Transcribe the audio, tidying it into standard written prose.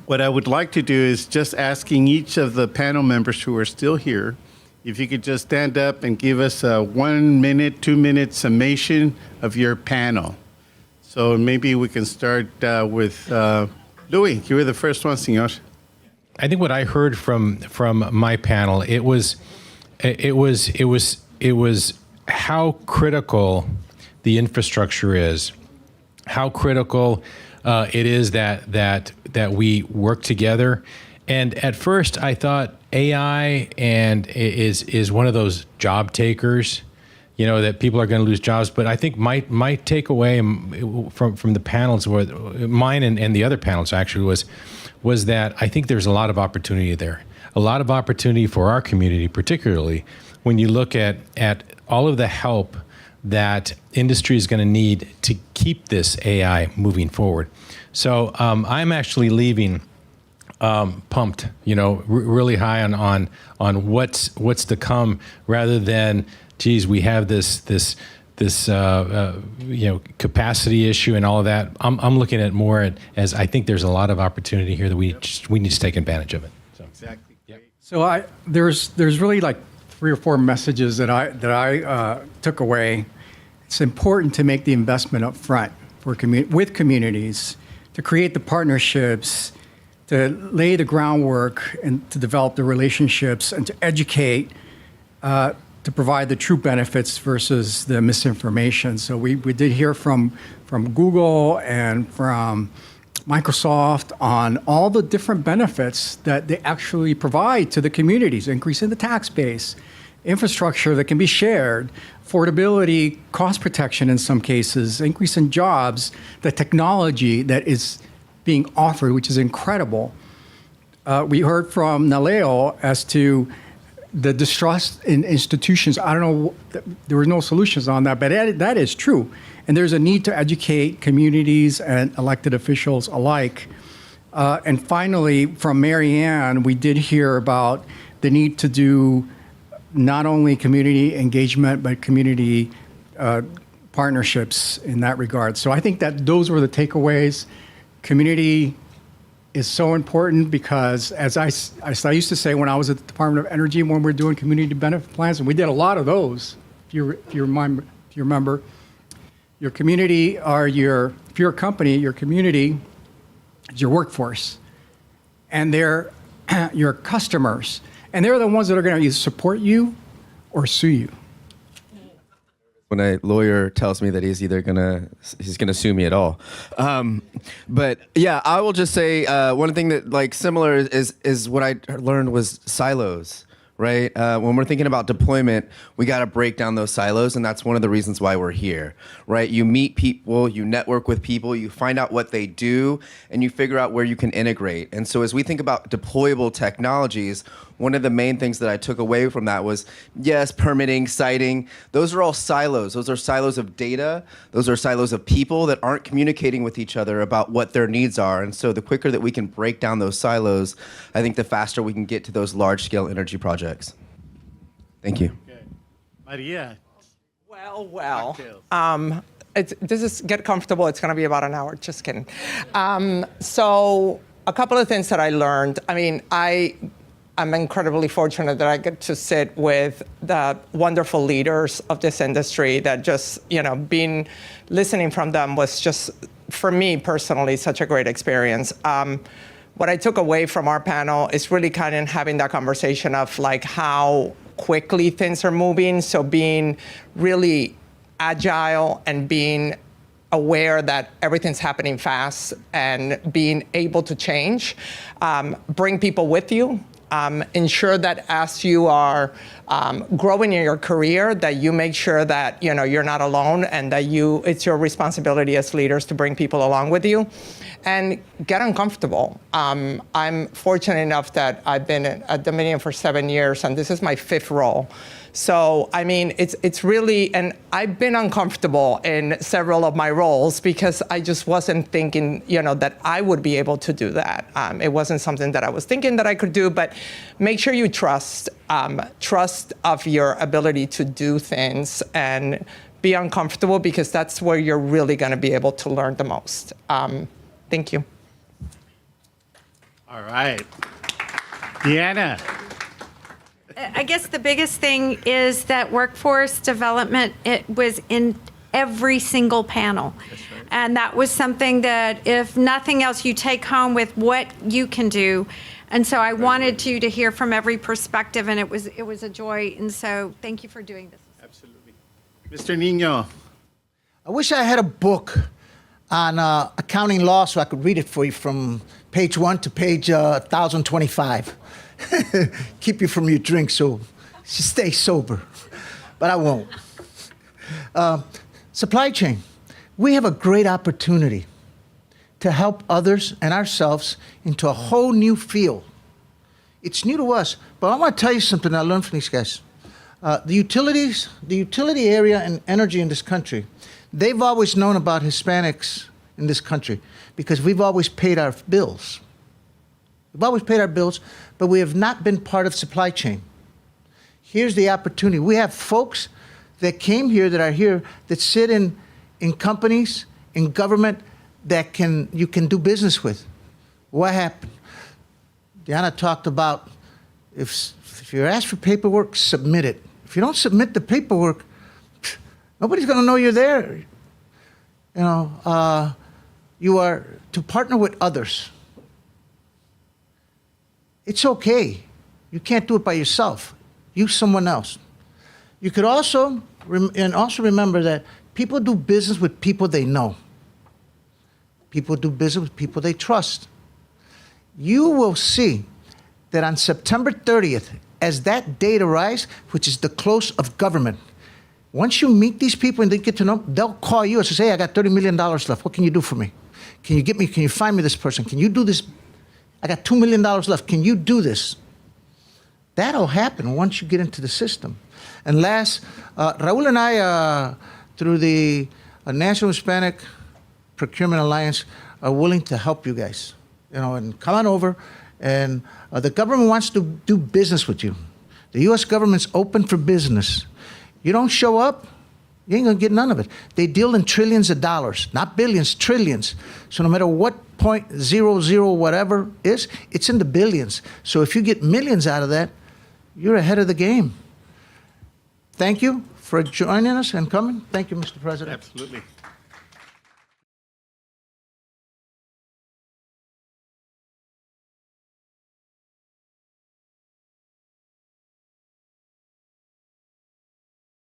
what I would like to do is just asking each of the panel members who are still here, if you could just stand up and give us a 1 minute, 2 minute summation of your panel. So maybe we can start with Louis. You were the first one, senor. I think what I heard from my panel, it was how critical the infrastructure is, how critical it is that we work together. And at first, I thought AI is one of those job takers, that people are going to lose jobs. But I think my takeaway from the panels, mine and the other panels actually, was that I think there's a lot of opportunity there, a lot of opportunity for our community, particularly when you look at all of the help that industry is going to need to keep this AI moving forward. So I'm actually leaving pumped, really high on what's to come, rather than, geez, we have this capacity issue and all of that. I'm looking at more as I think there's a lot of opportunity here that we need to take advantage of it. So. Exactly. Yep. So there's really like 3 or 4 messages that I took away. It's important to make the investment up front with communities, to create the partnerships, to lay the groundwork, and to develop the relationships, and to educate, to provide the true benefits versus the misinformation. So we did hear from Google and from Microsoft on all the different benefits that they actually provide to the communities, increasing the tax base, infrastructure that can be shared, affordability, cost protection in some cases, increase in jobs, the technology that is being offered, which is incredible. We heard from Naleo as to the distrust in institutions. I don't know, there were no solutions on that, but that is true. And there's a need to educate communities and elected officials alike. And finally, from Marianne, we did hear about the need to do not only community engagement, but community partnerships in that regard. So I think that those were the takeaways. Community is so important because, as I used to say when I was at the Department of Energy, when we were doing community benefit plans, and we did a lot of those, if you remember, your community if you're a company, your community is your workforce, and they're your customers, and they're the ones that are going to either support you or sue you. When a lawyer tells me that he's gonna sue me at all. But yeah, I will just say one thing that similar is what I learned was silos, right? When we're thinking about deployment, we got to break down those silos, and that's one of the reasons why we're here, right? You meet people, you network with people, you find out what they do, and you figure out where you can integrate. And so as we think about deployable technologies, one of the main things that I took away from that was, yes, permitting, siting, those are all silos. Those are silos of data. Those are silos of people that aren't communicating with each other about what their needs are. And so the quicker that we can break down those silos, I think the faster we can get to those large-scale energy projects. Thank you. Okay. Maria. Well. Get comfortable. It's going to be about an hour. Just kidding. So a couple of things that I learned. I mean, I'm incredibly fortunate that I get to sit with the wonderful leaders of this industry that just, listening from them was just, for me personally, such a great experience. What I took away from our panel is really kind of having that conversation of how quickly things are moving. So being really agile and being aware that everything's happening fast and being able to change, bring people with you. Ensure that as you are growing in your career, that you make sure that you're not alone, and that it's your responsibility as leaders to bring people along with you, and get uncomfortable. I'm fortunate enough that I've been at Dominion for 7 years, and this is my 5th role. So, I mean, it's really, and I've been uncomfortable in several of my roles because I just wasn't thinking, that I would be able to do that. It wasn't something that I was thinking that I could do, but make sure you trust of your ability to do things and be uncomfortable, because that's where you're really going to be able to learn the most. Thank you. All right. Deanna. I guess the biggest thing is that workforce development, it was in every single panel. And that was something that, if nothing else, you take home with what you can do. And so I wanted you to hear from every perspective, and it was a joy. And so thank you for doing this. Absolutely. Mr. Nino. I wish I had a book on accounting law so I could read it for you from page 1 to page 1025. Keep you from your drink so you stay sober. But I won't. Supply chain. We have a great opportunity to help others and ourselves into a whole new field. It's new to us, but I want to tell you something I learned from these guys. The utility area and energy in this country, they've always known about Hispanics in this country because we've always paid our bills. We've always paid our bills, but we have not been part of supply chain. Here's the opportunity. We have folks that came here, that are here, that sit in companies, in government, that you can do business with. What happened? Diana talked about if you're asked for paperwork, submit it. If you don't submit the paperwork, nobody's going to know you're there. You know, you are to partner with others. It's okay. You can't do it by yourself. Use someone else. You could also remember that people do business with people they know. People do business with people they trust. You will see that on September 30th, as that date arrives, which is the close of government, once you meet these people and they get to know, they'll call you and say, hey, I got $30 million left. What can you do for me? Can you find me this person? Can you do this? I got $2 million left. Can you do this? That'll happen once you get into the system. And last, Raul and I, through the National Hispanic Procurement Alliance, are willing to help you guys. You know, and come on over. And the government wants to do business with you. The U.S. government's open for business. You don't show up, you ain't gonna get none of it. They deal in trillions of dollars, not billions, trillions. So no matter what 0.00 whatever is, it's in the billions. So if you get millions out of that, you're ahead of the game. Thank you for joining us and coming. Thank you, Mr. President. Absolutely.